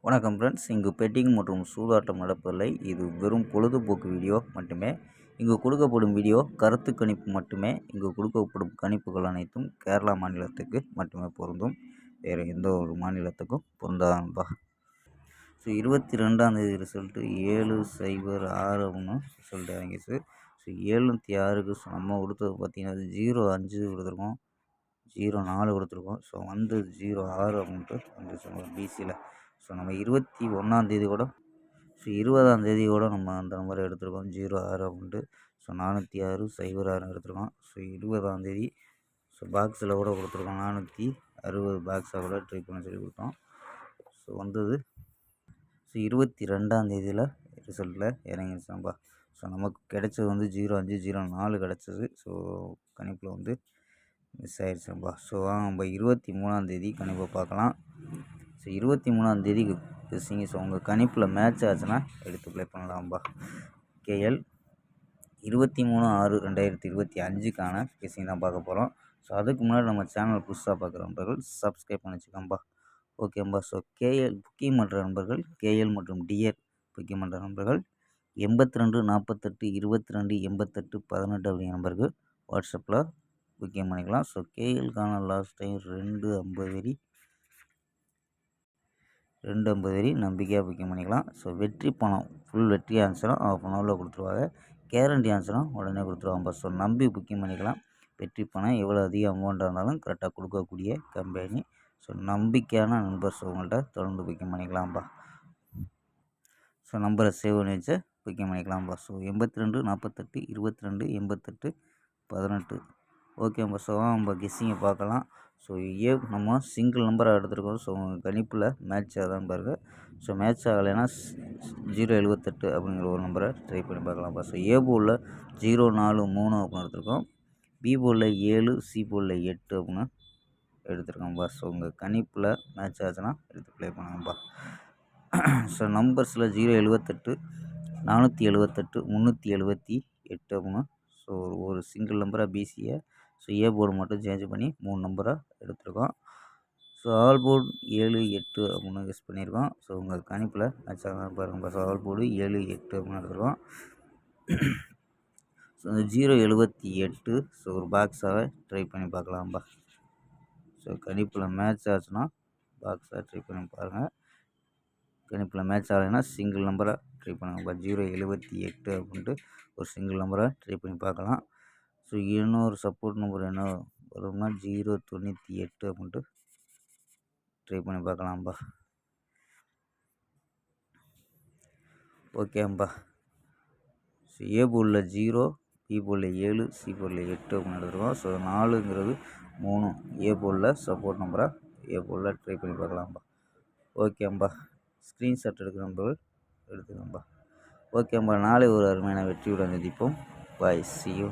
வணக்கம் ஃப்ரெண்ட்ஸ். இங்கு பெட்டிங் மற்றும் சூதாட்டம் நடப்பதில்லை. இது வெறும் பொழுதுபோக்கு வீடியோ மட்டுமே. இங்கு கொடுக்கப்படும் வீடியோ கருத்து கணிப்பு மட்டுமே. இங்கு கொடுக்கப்படும் கணிப்புகள் அனைத்தும் கேரளா மாநிலத்துக்கு மட்டுமே பொருந்தும். வேறு எந்த ஒரு மாநிலத்துக்கும் பொருந்தாதன்பா. ஸோ 22ஆந்தேதி ரிசல்ட்டு 7/06 அப்படின்னு ரிசல்ட் இறங்கிச்சு. ஸோ 706க்கு நம்ம கொடுத்தது பார்த்திங்கன்னா 05 கொடுத்துருக்கோம், 04 கொடுத்துருக்கோம். ஸோ வந்து 06 அப்படின்ட்டு வந்துச்சு பிசியில். ஸோ நம்ம 21ஆந்தேதி கூட 20ஆந்தேதி கூட நம்ம அந்த நம்பரை எடுத்திருக்கோம் 06 அப்படின்ட்டு. ஸோ 406 06 எடுத்திருக்கோம். ஸோ 20ஆந்தேதி பாக்ஸில் கூட கொடுத்துருக்கோம் 460 பாக்ஸாக கூட ட்ரை பண்ண சொல்லி கொடுத்தோம். ஸோ வந்தது. ஸோ 22ஆந்தேதியில் ரிசல்ட்டில் இறங்கிடுச்சாம்பா. ஸோ நமக்கு கிடைச்சது 05 04 கிடச்சிது. ஸோ கணிப்பில் மிஸ் ஆயிடுச்சாம்பா. ஸோ நம்ம 23ஆந்தேதி கணிப்பை பார்க்கலாம். ஸோ 23ஆந்தேதி கெஸ்ஸிங்கு. ஸோ உங்கள் கணிப்பில் மேட்ச் ஆச்சுன்னா எடுத்து ப்ளே பண்ணலாம்பா. கேஎல் 23/6/2025க்கான கெஸ்ஸிங் தான் பார்க்க போகிறோம். ஸோ அதுக்கு முன்னாடி நம்ம சேனல் புதுசாக பார்க்குற நண்பர்கள் சப்ஸ்கிரைப் பண்ணி வச்சுக்கோம்பா. ஓகேம்பா. ஸோ கேஎல் புக்கிங் பண்ணுற நண்பர்கள், கேஎல் மற்றும் டிஎர் புக்கிங் பண்ணுற நண்பர்கள் 82 48 22 88 18 அப்படிங்கிற நம்பருக்கு வாட்ஸ்அப்பில் புக்கிங் பண்ணிக்கலாம். ஸோ கேஎல்கான லாஸ்ட் டைம் 250 நம்பிக்கையாக புக்கிங் பண்ணிக்கலாம். ஸோ வெற்றி பணம் ஃபுல் வெற்றி ஆன்சரும் ½ கொடுத்துருவாங்க. கேரண்டி ஆன்சரும் உடனே கொடுத்துருவாங்க. ஸோ நம்பி புக்கிங் பண்ணிக்கலாம். வெற்றி பணம் எவ்வளோ அதிக அமௌண்ட்டாக இருந்தாலும் கரெக்டாக கொடுக்கக்கூடிய கம்பெனி. ஸோ நம்பிக்கையான நண்பர்ஸ் உங்கள்கிட்ட தொடர்ந்து புக்கிங் பண்ணிக்கலாம்ப்பா. ஸோ நம்பரை சேவ் பண்ணி வச்சு புக்கிங் பண்ணிக்கலாம்ப்பா. ஸோ 82 48 22 88 18. ஓகேம்பா. ஸோ நம்ம கெஸ்ஸிங்கை பார்க்கலாம். ஸோ நம்ம சிங்கிள் நம்பராக எடுத்துருக்கோம். ஸோ உங்கள் கணிப்பில் மேட்ச் ஆகுதான்னு பாருங்கள். ஸோ மேட்ச் ஆகலைன்னா 078 அப்படிங்கிற ஒரு நம்பரை ட்ரை பண்ணி பார்க்கலாம்ப்பா. ஸோ ஏ போர்டில் 043 அப்படின்னு எடுத்துருக்கோம். பி போர்டில் 7, சி போர்டில் 8 அப்படின்னு எடுத்துருக்கோம்ப்பா. ஸோ உங்கள் கணிப்பில் மேட்ச் ஆச்சுன்னா எடுத்து ப்ளே பண்ணுங்கப்பா. ஸோ நம்பர்ஸில் 078 478 378 அப்படின்னு. ஸோ ஒரு சிங்கிள் நம்பராக பிசியை ஸோ ஏ போர்டு மட்டும் சேஞ்ச் பண்ணி 3 நம்பராக எடுத்துருக்கோம். ஸோ ஆல் போர்டு 7 8 அப்படின்னு கெஸ் பண்ணியிருக்கோம். ஸோ உங்கள் கணிப்பில் மேட்ச் ஆகலாம் பாருங்கப்பா. ஸோ ஆல் போர்டு 7 8 அப்படின்னு எடுத்துருக்கோம். ஸோ 078 ஸோ ஒரு பாக்ஸாக ட்ரை பண்ணி பார்க்கலாம்ப்பா. ஸோ கணிப்பில் மேட்ச் ஆச்சுன்னா பாக்ஸாக ட்ரை பண்ணி பாருங்கள். கணிப்பில் மேட்ச் ஆகலைன்னா சிங்கிள் நம்பராக ட்ரை பண்ணுங்கப்பா. 078 அப்படின்ட்டு ஒரு சிங்கிள் நம்பராக ட்ரை பண்ணி பார்க்கலாம். ஸோ இன்னொரு சப்போர்ட் நம்பர் என்ன வரும்னா 098 அப்படின்ட்டு ட்ரை பண்ணி பார்க்கலாம்ப்பா. ஓகேம்பா. ஸோ ஏ போர்டில் 0, பி போர்டில் 7, சி போர்டில் 8 அப்படின்னு எடுத்துருக்கோம். ஸோ 4ங்கிறது 3 ஏ போர்டில் சப்போர்ட் நம்பராக ஏ போர்டில் ட்ரை பண்ணி பார்க்கலாம்ப்பா. ஓகேம்பா. ஸ்க்ரீன்ஷாட் எடுக்கிற நம்பர்கள் எடுத்துக்கோம்பா. ஓகேம்பா. நாளை ஒரு அருமையான வெற்றியுடன் சந்திப்போம். பாய். See you.